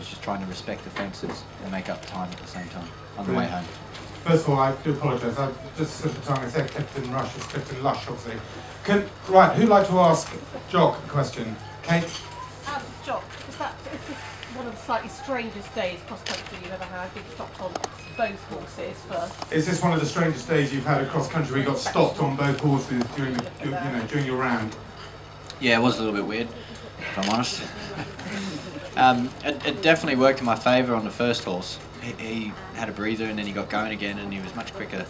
was just trying to respect the fences and make up time at the same time on the way home. First of all, I do apologise. I just slipped the tongue. I said Clifton Rush. It's Clifton Lush, obviously. Right, who'd like to ask Jock a question? Kate? Jock, is this one of the slightly strangest days cross-country you've ever had? You've stopped on both horses first. Is this one of the strangest days you've had across country where you got stopped on both horses during during your round? Yeah, it was a little bit weird, if I'm honest. It definitely worked in my favour on the first horse. He had a breather and then he got going again and he was much quicker.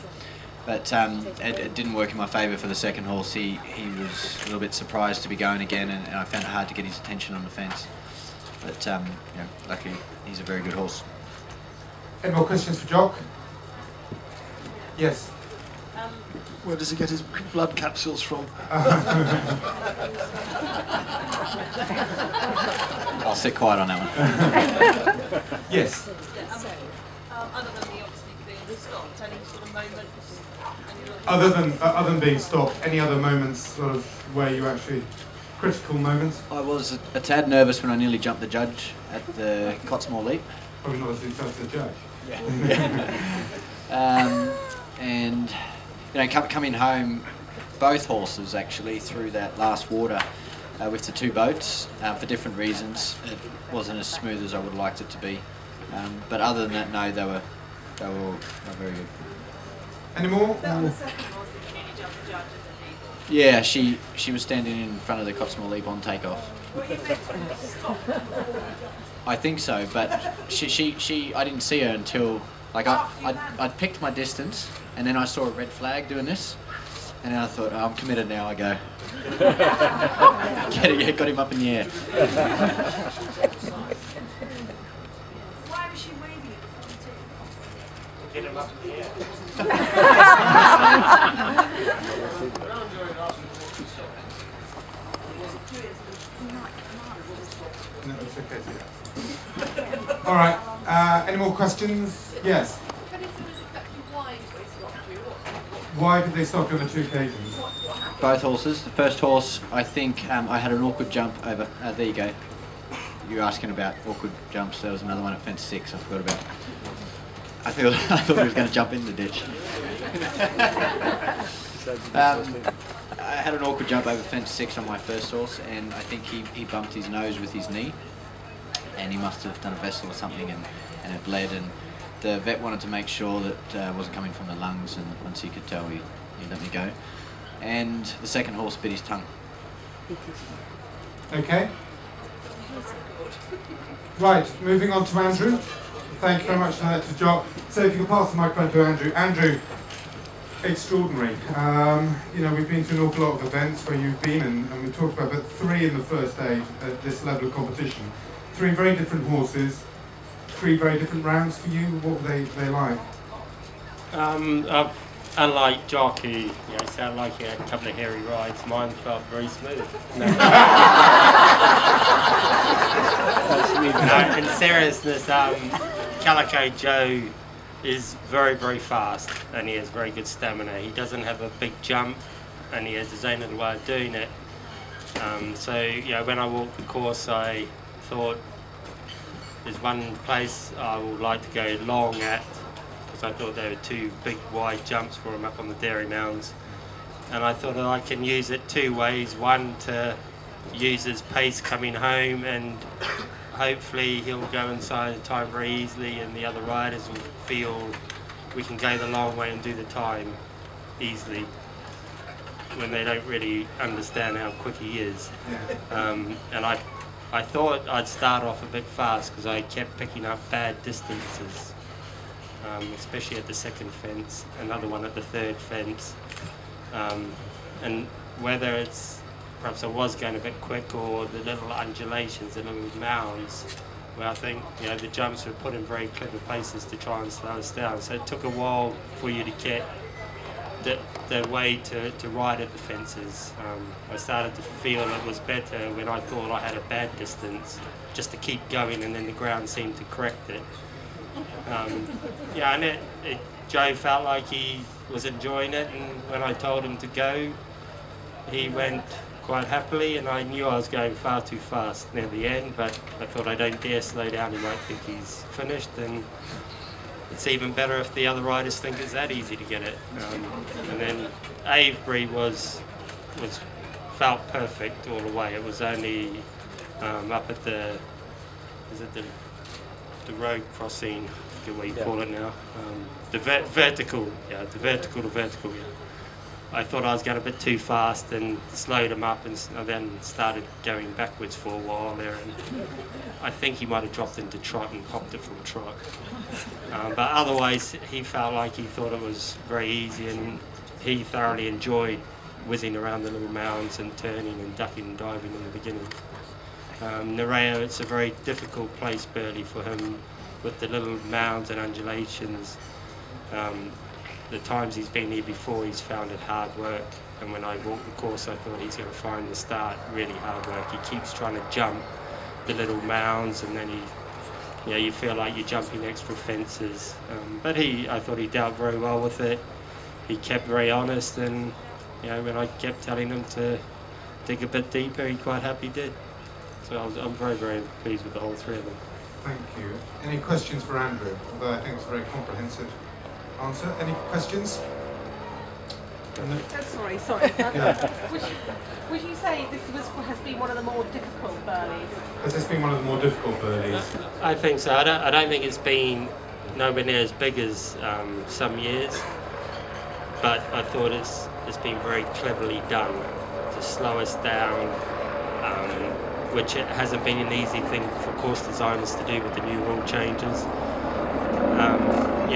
But it didn't work in my favour for the second horse. He was a little bit surprised to be going again, and I found it hard to get his attention on the fence. But luckily, he's a very good horse. Any more questions for Jock? Yes. Where does he get his blood capsules from? I'll sit quiet on that one. Yes. Other than the obviously being stopped, any sort of moments? Other than being stopped, any other moments sort of where you actually critical moments? I was a tad nervous when I nearly jumped the judge at the Cottesmore Leap. Probably not as you touched the judge. Yeah. And coming home, both horses actually through that last water with the two boats for different reasons. It wasn't as smooth as I would have liked it to be. But other than that, no, they were very good. Any more? Yeah, she was standing in front of the Cottesmore Leap on takeoff. I think so, but she I didn't see her until I'd picked my distance, and then I saw a red flag doing this, and then I thought, oh, I'm committed now. I go. Got him up in the air. Why was she waving at the front too? Get him up in the air. No, it's okay. All right. Any more questions? Yes. Why did they stop you on the two occasions? Both horses. The first horse, I think I had an awkward jump over. There you go. You were asking about awkward jumps. There was another one at fence 6 I forgot about. I thought he was going to jump in the ditch. I had an awkward jump over fence 6 on my first horse, and I think he bumped his nose with his knee, and he must have done a vessel or something, and it bled, and the vet wanted to make sure that it wasn't coming from the lungs, and once he could tell, he let me go. And the second horse bit his tongue. Okay. Right, moving on to Andrew. Thank you very much to Jock. So if you could pass the microphone to Andrew. Andrew, extraordinary. We've been to an awful lot of events where you've been, and we talked about 3 in the first day at this level of competition. 3 very different horses, 3 very different rounds for you. What were they like? Unlike Jock, who sounded like he had a couple of hairy rides, mine felt very smooth. No, in seriousness, Calico Joe is very, very fast, and he has very good stamina. He doesn't have a big jump, and he has his own little way of doing it. When I walked the course, I thought there's one place I would like to go long at, because I thought there were 2 big wide jumps for him up on the Dairy Mounds, and I thought that I can use it 2 ways. One, to use his pace coming home, and hopefully he'll go inside the time very easily, and the other riders will feel we can go the long way and do the time easily when they don't really understand how quick he is. And I thought I'd start off a bit fast because I kept picking up bad distances, especially at the second fence, another one at the third fence, and whether it's perhaps I was going a bit quick, or the little undulations, the little mounds, where I think the jumps were put in very clever places to try and slow us down. So it took a while for you to get the way to ride at the fences. I started to feel it was better when I thought I had a bad distance, just to keep going, and then the ground seemed to correct it. And Joe felt like he was enjoying it, and when I told him to go, he went quite happily, and I knew I was going far too fast near the end, but I thought I don't dare slow down, he might think he's finished, and it's even better if the other riders think it's that easy to get it. And then Avebury felt perfect all the way. It was only up at the road crossing, I forget what you call it now, the vertical to vertical. Yeah. I thought I was going a bit too fast and slowed him up, and then started going backwards for a while there, and I think he might have dropped into trot and popped it from trot. But otherwise he felt like he thought it was very easy, and he thoroughly enjoyed whizzing around the little mounds and turning and ducking and diving in the beginning. Nerea, it's a very difficult place, Burghley, for him with the little mounds and undulations. The times he's been here before, he's found it hard work, and when I walked the course I thought he's going to find the start really hard work. He keeps trying to jump the little mounds, and then you feel like you're jumping extra fences. But I thought he dealt very well with it. He kept very honest, and when I kept telling him to dig a bit deeper, he quite happily did. So I'm very, very pleased with the whole three of them. Thank you. Any questions for Andrew? Although I think it's a very comprehensive answer. Any questions? Oh, sorry. Yeah. Would you say this has been one of the more difficult Burghleys? Has this been one of the more difficult Burghleys? I think so. I don't think it's been nowhere near as big as some years, but I thought it's been very cleverly done to slow us down, which it hasn't been an easy thing for course designers to do with the new rule changes.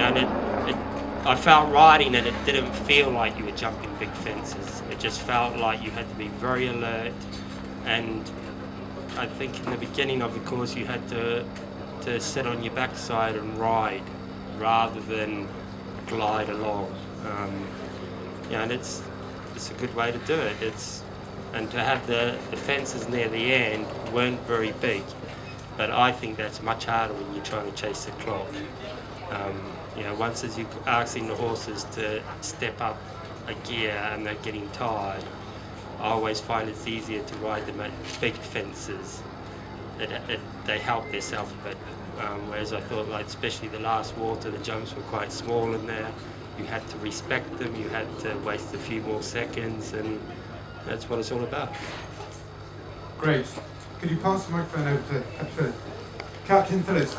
And I felt riding it didn't feel like you were jumping big fences. It just felt like you had to be very alert, and I think in the beginning of the course you had to sit on your backside and ride rather than glide along. And it's a good way to do it. And to have the fences near the end weren't very big, but I think that's much harder when you're trying to chase the clock. Once as you're asking the horses to step up a gear and they're getting tired, I always find it's easier to ride them at big fences. They help themselves a bit, whereas I thought, like especially the last water, the jumps were quite small in there. You had to respect them, you had to waste a few more seconds, and that's what it's all about. Great. Could you pass the microphone over to Captain Phillips?